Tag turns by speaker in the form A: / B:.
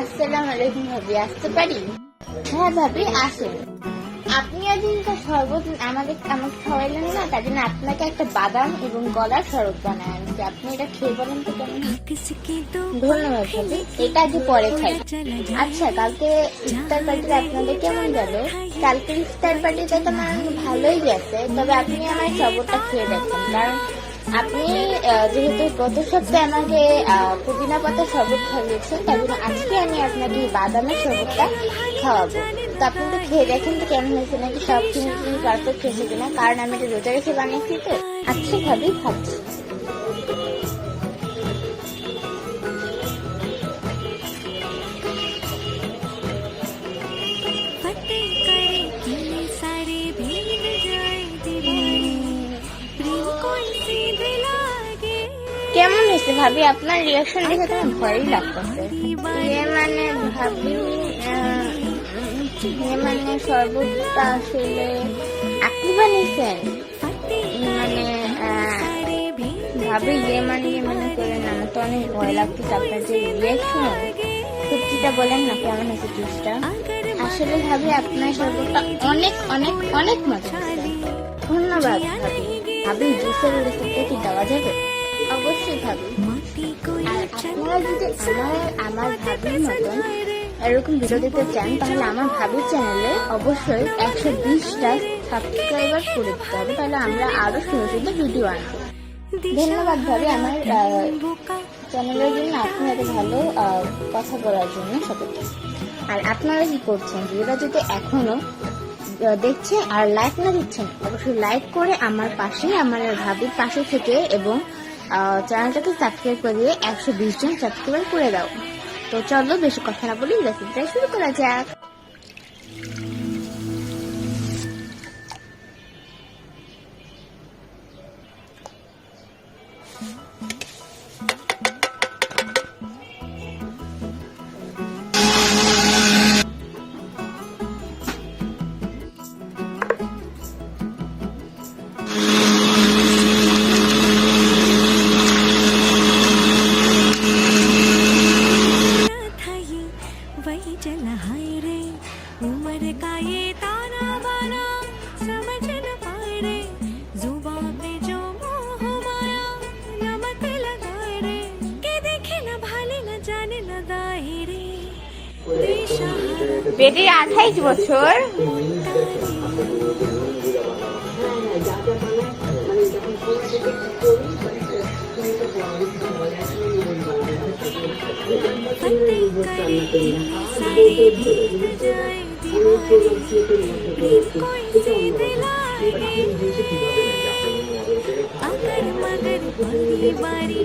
A: আসসালামু আলাইকুম ভাবি, আসতে পারি? হ্যাঁ ভাবি, আসেন। আপনি আজকে শরবত আমাকে খাওয়াইলেন না, তার জন্য আপনাকে একটা বাদাম এবং গলার শরবত বানায় আনছি। আপনি এটা খেয়ে বলেন তো কেমন। ধন্যবাদ ভাবি, এটা আজ পরে খাই। আচ্ছা, কালকে ইফতার পার্টিতে আপনাদের কেমন গেল? কালকে ইফতার পার্টিতে তো আমার ভালোই গেছে, তবে আপনি আমার শরবতটা খেয়ে দেখেন, কারণ আপনি যেহেতু গত সপ্তাহে আমাকে পুদিনা পাতা শরবত খাইয়েছেন, তার জন্য আজকে আমি আপনাকে বাদামের শরবতটা খাওয়াবো। তো আপনি তো খেয়ে দেখেন তো কেমন হয়েছে, নাকি সব জিনিস পারফেক্ট হয়েছে কিনা, কারণ আমি এটা রোজা রেখে বানিয়েছি তো। আচ্ছা ভাবি, খাচ্ছি। কেমন হয়েছে ভাবি? আপনার রিয়াকশন দেখে তো ভয়ই লাগতেছে। মানে ভাবি, মানে শরবতটা আসলে আপনি বানিয়েছেন? মানে ভাবি মানে করেন, আমার তো অনেক ভয় লাগতেছে। আপনার যে রিয়াকশন, সত্যিটা বলেন না, কেমন হয়েছে জুসটা? আসলে ভাবি, আপনার শরবতটা অনেক অনেক অনেক মজা হয়েছে। ধন্যবাদ ভাবি। ভাবি, জুসের রেসিপিটা কি দেওয়া যাবে? অবশ্যই ভাবি। আর আপনারা যদি আমার ভাবির মতন এরকম ভিডিও দেখতে চান, তাহলে আমার ভাবির চ্যানেলে অবশ্যই 120টা সাবস্ক্রাইবার করে দিতে হবে, তাহলে আমরা আরো সুন্দর সুন্দর ভিডিও আনবো। ধন্যবাদ ভাবি, আমার চ্যানেলের জন্য, আপনি এত ভালো কথা বলার জন্য সকলকে। আর আপনারা কি করছেন? ভিডিওটা যদি এখনো দেখছেন আর লাইক না দিচ্ছেন, অবশ্যই লাইক করে আমার ভাবির পাশে থেকে এবং চ্যানেলটাকে সাবস্ক্রাইব করে দিয়ে 120 জন সাবস্ক্রাইবার করে দাও। তো চলো, বেশি কথা না বলি, রেসিপিটা শুরু করা যাক। वही चला हाय रे उम्र का ये ताना बाना समझ न पाए रे जुबान पे जो मोह माया नमक लगाए रे के देखे न भाले न जाने न दाए रे বেটির 28 বছর। अगर मगर बारी बारी